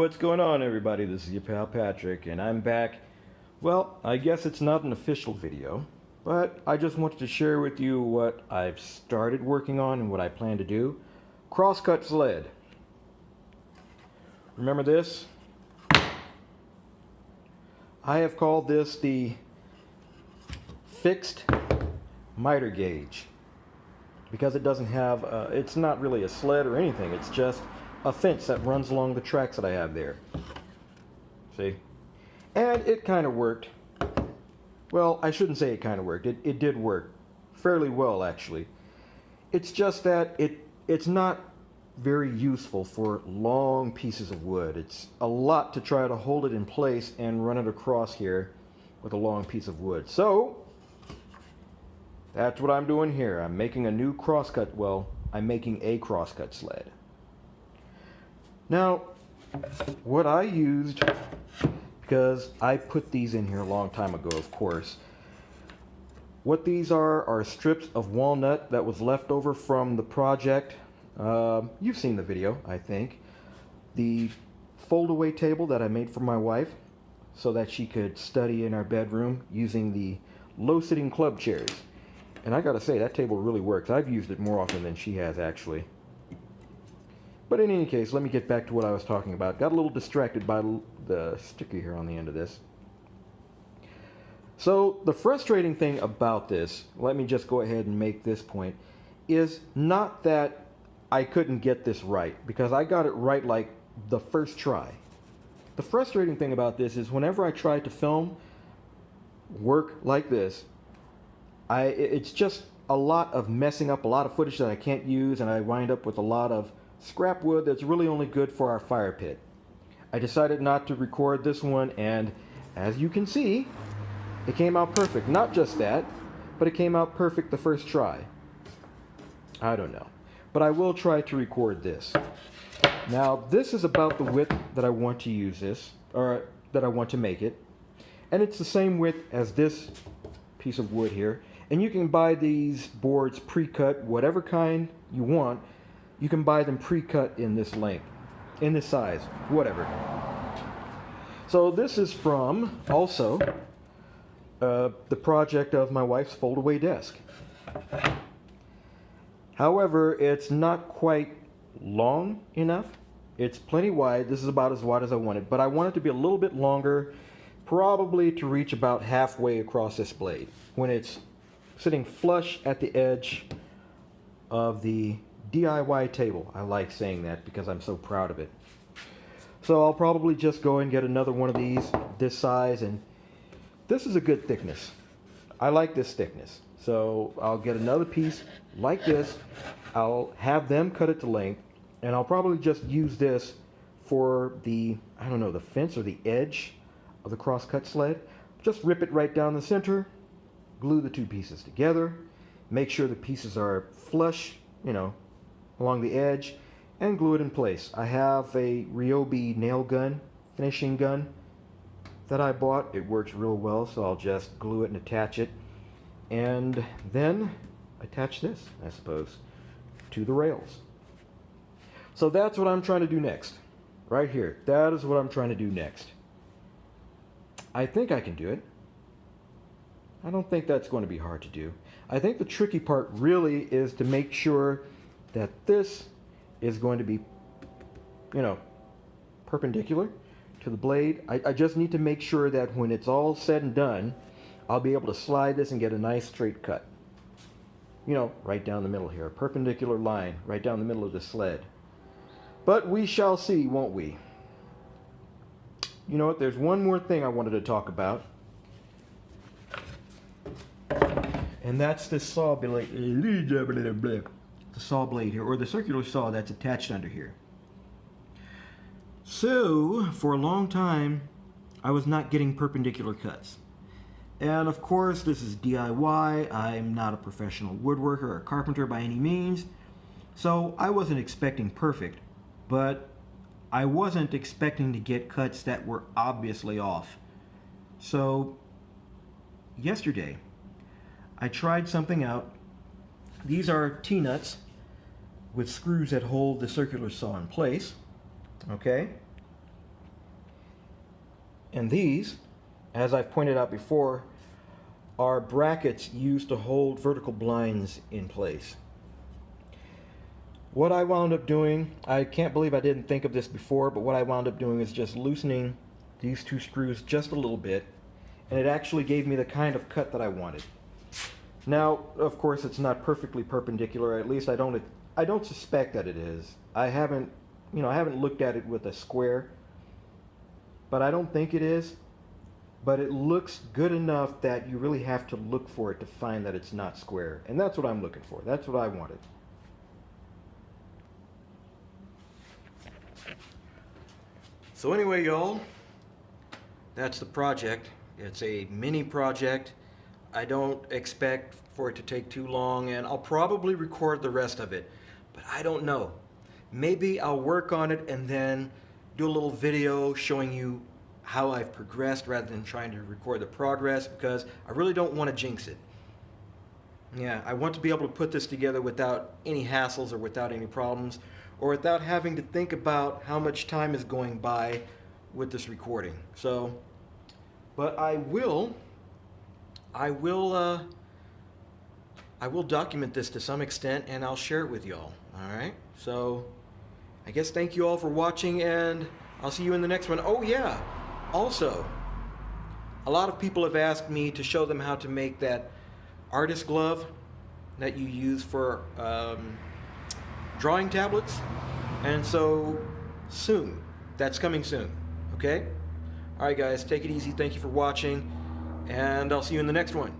What's going on, everybody? This is your pal Patrick, and I'm back. Well, I guess it's not an official video, but I just wanted to share with you what I've started working on and what I plan to do. Crosscut sled. Remember this? I have called this the fixed miter gauge because it doesn't have, it's not really a sled or anything, it's just a fence that runs along the tracks that I have there. See? And it kind of worked. Well, I shouldn't say it kind of worked. It did work fairly well, actually. It's just that it's not very useful for long pieces of wood. It's a lot to try to hold it in place and run it across here with a long piece of wood. So that's what I'm doing here. I'm making a new crosscut. Well, I'm making a crosscut sled. Now, what I used, because I put these in here a long time ago, of course, what these are strips of walnut that was left over from the project. You've seen the video, I think. The fold-away table that I made for my wife so that she could study in our bedroom using the low-sitting club chairs. And I gotta say, that table really works. I've used it more often than she has, actually. But in any case, let me get back to what I was talking about. Got a little distracted by the sticker here on the end of this. So the frustrating thing about this, let me just go ahead and make this point, is not that I couldn't get this right, because I got it right like the first try. The frustrating thing about this is whenever I try to film work like this, it's just a lot of messing up, a lot of footage that I can't use, and I wind up with a lot of scrap wood that's really only good for our fire pit. I decided not to record this one, and as you can see, it came out perfect. Not just that, but it came out perfect the first try. I don't know. But I will try to record this. Now, this is about the width that I want to use this, or that I want to make it. And it's the same width as this piece of wood here. And you can buy these boards pre-cut, whatever kind you want. You can buy them pre-cut in this length, in this size, whatever. So this is from, also, the project of my wife's fold-away desk. However, it's not quite long enough. It's plenty wide. This is about as wide as I want it, but I want it to be a little bit longer, probably to reach about halfway across this blade when it's sitting flush at the edge of the DIY table. I like saying that because I'm so proud of it. So I'll probably just go and get another one of these this size, and this is a good thickness. I like this thickness. So I'll get another piece like this. I'll have them cut it to length, and I'll probably just use this for the, I don't know, the fence or the edge of the crosscut sled. Just rip it right down the center, glue the two pieces together, make sure the pieces are flush, you know, along the edge, and glue it in place. I have a Ryobi nail gun, finishing gun, that I bought. It works real well, so I'll just glue it and attach it. And then attach this, I suppose, to the rails. So that's what I'm trying to do next. Right here. That is what I'm trying to do next. I think I can do it. I don't think that's going to be hard to do. I think the tricky part really is to make sure that this is going to be, you know, perpendicular to the blade. I just need to make sure that when it's all said and done, I'll be able to slide this and get a nice straight cut. You know, right down the middle here. A perpendicular line right down the middle of the sled. But we shall see, won't we? You know what? There's one more thing I wanted to talk about. And that's this saw blade. The saw blade here, or the circular saw that's attached under here. So, for a long time, I was not getting perpendicular cuts. And of course, this is DIY. I'm not a professional woodworker or carpenter by any means. So I wasn't expecting perfect, but I wasn't expecting to get cuts that were obviously off. So yesterday, I tried something out. These are T-nuts with screws that hold the circular saw in place. Okay? And these, as I've pointed out before, are brackets used to hold vertical blinds in place. What I wound up doing, I can't believe I didn't think of this before, but what I wound up doing is just loosening these two screws just a little bit, and it actually gave me the kind of cut that I wanted. Now, of course, it's not perfectly perpendicular. At least I don't suspect that it is. I haven't looked at it with a square, but I don't think it is. But it looks good enough that you really have to look for it to find that it's not square, and that's what I'm looking for. That's what I wanted. So anyway, y'all, that's the project. It's a mini project. I don't expect for it to take too long, and I'll probably record the rest of it, but I don't know. Maybe I'll work on it and then do a little video showing you how I've progressed rather than trying to record the progress, because I really don't want to jinx it. Yeah, I want to be able to put this together without any hassles or without any problems, or without having to think about how much time is going by with this recording. So, but I will document this to some extent, and I'll share it with y'all. All right. So, I guess thank you all for watching, and I'll see you in the next one. Oh yeah. Also, a lot of people have asked me to show them how to make that artist glove that you use for drawing tablets, and so soon, that's coming soon. Okay? Alright guys, take it easy, thank you for watching, and I'll see you in the next one.